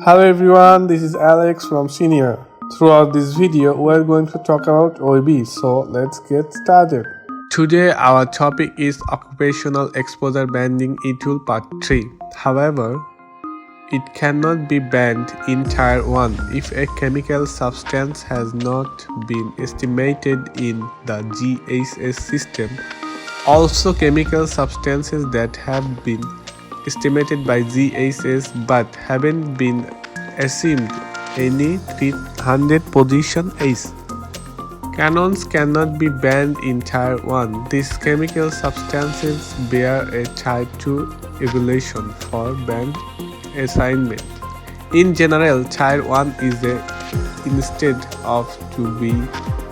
Hello everyone, this is Alex from Senieer. Throughout this video, we are going to talk about OEB, so let's get started. Today our topic is Occupational Exposure Banding E-Tool Part 3. However, it cannot be banned in Tier 1 if a chemical substance has not been estimated in the GHS system. Also, chemical substances that have been estimated by GHS but haven't been assigned any 300 position H. Canons cannot be banned in Tier 1. These chemical substances bear a Type 2 evaluation for banned assignment. In general, Tier 1 is instead of to be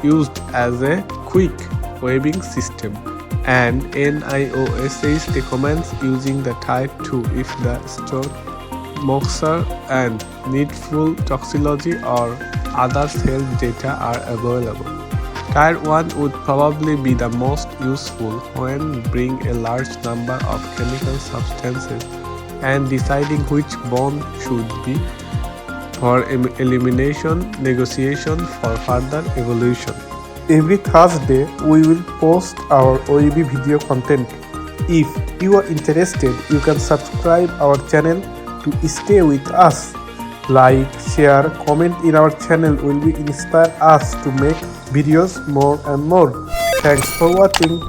used as a quick weighing system, and NIOSH recommends using the Type 2 if the stored moxie and needful toxicology or other health data are available. Tier 1 would probably be the most useful when bring a large number of chemical substances and deciding which bond should be for elimination negotiation for further evolution. Every Thursday, we will post our OEB video content. If you are interested, you can subscribe our channel to stay with us. Like, share, comment in our channel will inspire us to make videos more and more. Thanks for watching.